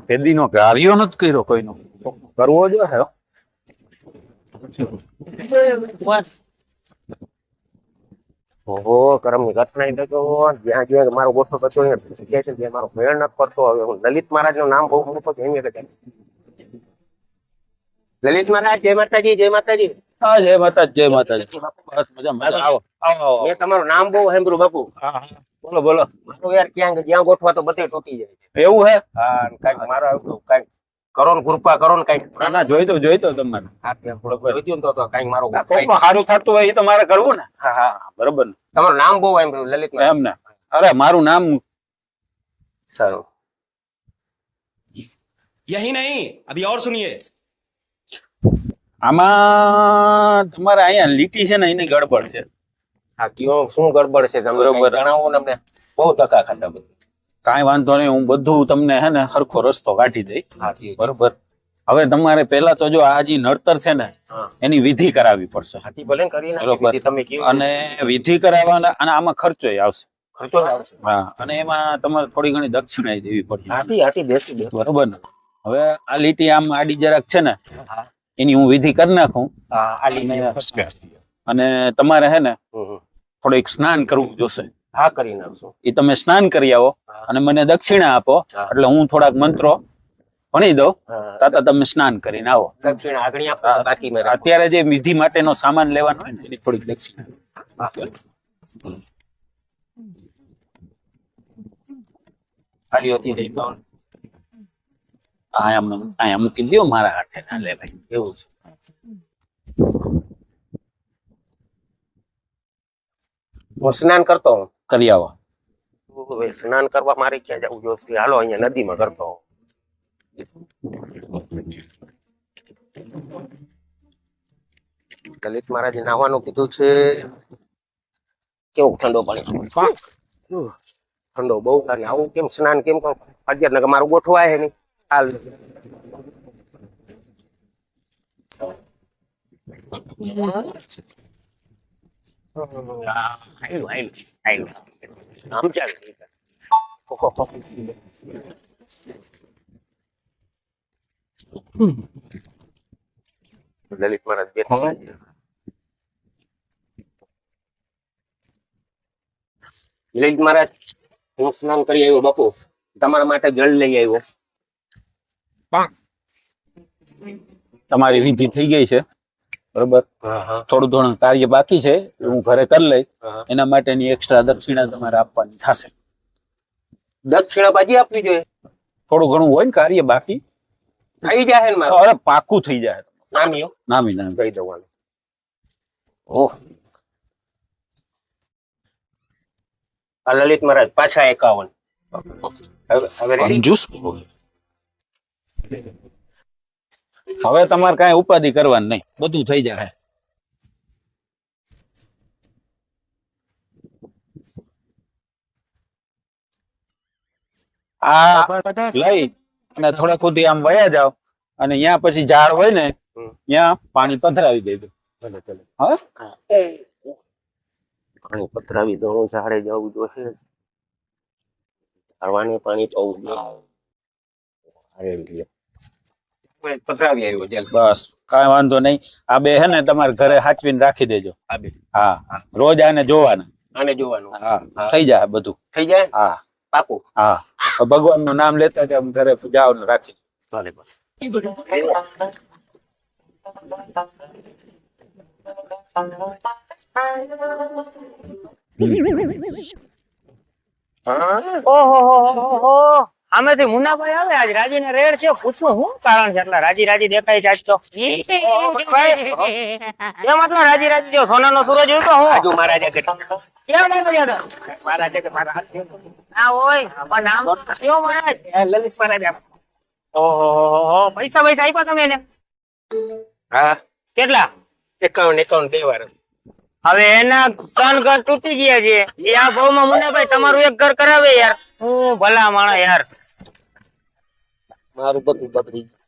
પેદી નો કાર્યો નથી કર્યો કોઈનો કરવો જો હે ઓહો કરમ ની ઘટના તો જ્યાં જ્યાં મારો ગોઠવો કરતો જગ્યા છે ત્યાં મારો મેળ નથી પડતો. હવે હું લલિત મહારાજ નું નામ બહુ મોટો છે. લલિત મહારાજ જય માતાજી. જય માતાજી. હા જય માતાજી. જય માતાજી. બસ મજા મજા. આવો આવો આવો. મેં તમારું નામ બહુ સાંભળ્યું બાપુ. હા બોલો બોલો. મારું યાર ક્યાં જ્યાં ગોઠવા તો બધે તૂટી જાય. એવું હે? હા કઈક મારો કઈક કરો ને કૃપા કરો ને કઈક. ના જોઈ તો તમારે. હા જોઈતું ને તો કઈક મારું સારું થતું હોય એ તો મારે કરવું ને. હા હા બરોબર ને. તમારું નામ બહુ સાંભળ્યું લલિત એમ ને. અરે મારું નામ સારું. यही नहीं अभी और सुनिए. આમાં તમારે અહીંયા લીટી છે ને એની ગડબડ છે. હા કયો શું ગડબડ છે તમે બરોબર. જણાવો ને અમને. બહુ ધક્કા ખાધા બધું. કાંઈ વાંધો નહીં, હું બધું તમને હે ને હરખો રસ્તો કાઢી દઈ. હા ઠીક. બરોબર. હવે તમારે પેલા તો જો આ જે નડતર છે ને હા એની વિધિ કરાવવી પડશે. હાથી ભલે ને કરી બરોબર. નાખી તમે કયો અને વિધિ કરાવવાના અને આમાં ખર્ચો આવશે. ખર્ચો આવશે. હા અને એમાં તમારે થોડી ઘણી દક્ષિણા દેવી પડશે. હાથી હાથી બેસી દે. બરોબર ને. હવે આ લીટી આમ આડી જરાક છે ને હા એની હું વિધિ કરી નાખું હા આલી અને તમારે હે ને થોડીક સ્નાન કરવું જોશે. હા કરી નાખશું. એ તમે સ્નાન કરી આવો અને મને દક્ષિણા આપો એટલે હું થોડાક મંત્રો ભણી દઉં તાતા તમે સ્નાન કરીને આવો. દક્ષિણા આગળ આપો બાકી મેં અત્યારે જે વિધિ માટેનો સામાન લેવાનો હોય ને એની થોડીક દક્ષિણા. ખાલી હતી રહી તો અહીંયા મૂકી દો મારા હાથે ના લે ભાઈ. એવું છે. હું સ્નાન કરતો હું. કરી આવો. હવે સ્નાન કરવા મારે ક્યાં જવું જોશે? હાલો અહીંયા નદીમાં કરતો હું. લલિત મહારાજે નાહવાનું કીધું છે. કેવું ઠંડો પાણી ઠંડો બહુ. અને આવું કેમ સ્નાન કેમ કરું? અત્યારે ને મારું ગોઠવાય છે નહીં. હાલ આમ ચાલે. લલિત મહારાજ બેઠા. લલિત મહારાજ હું સ્નાન કરી આવ્યો બાપુ. તમારા માટે જળ લઈ આવ્યો. તમારી વિધિ થઈ ગઈ છે બરોબર. થોડું ઘણું કાર્ય બાકી છે હું ઘરે કરી લઈ. એના માટેની એક્સ્ટ્રા દક્ષિણા તમારે આપવાની થશે. દક્ષિણા બાજી આપવી જોઈએ. થોડું ઘણું હોય ને કાર્ય બાકી થઈ જાય ને મારું. અરે પાકું થઈ જાય. નામી નામી નામી કહી દઉં. ઓહ આ લલિત મહારાજ પાછા 51. હવે ready? કંજૂસ. હવે તમારે કઈ ઉપાધિ કરવાની નહીં, બધું થઈ જાય. આ લઈ અને થોડા ખુદી આમ વયા જાવ અને ત્યાં પછી ઝાડ હોય ને ત્યાં પાણી પધરાવી દેજો. હા પાણી પધરાવી દઉં. ઝાડે જવું જોશે. ઝાડવાને પાણી તો પધરાવી આવ્યો જેલ. બસ કઈ વાંધો નહીં. આ બે હે ને તમારે ઘરે હાચવીને રાખી દેજો. હા રોજ આને જોવાના. આને જોવાનું. હા થઈ જાય બધું. થઈ જાય. હા પાકું. હા ભગવાન નું નામ લેતા જ ઘરે જાઓ ને રાખી. ચાલે. ઓહો આમેથી મુન્નાભાઈ આવે. આજ રાજી ને રેડ છે. પૂછું શું કારણ છે? એટલા રાજી રાજી દેખાય છે આજ તો. કેમ આટલા રાજી રાજી જો? સોના નો સૂરજ ઉઠો હું આજુ મહારાજા કે કેમ નહીં મર્યાદા? મહારાજા કે મહારાજ ના હોય પણ નામ કયો મહારાજ? લલિત મહારાજ. ઓહો પૈસા આપ્યા તમે એને? હા કેટલા? 51 બે વાર. હવે એના 3 ઘર તૂટી ગયા છે. એ આ ભાવમાં મુન્નાભાઈ તમારું એક ઘર કરાવે યાર. હું ભલા માણસ યાર. મારું બધું બગડી ગયું.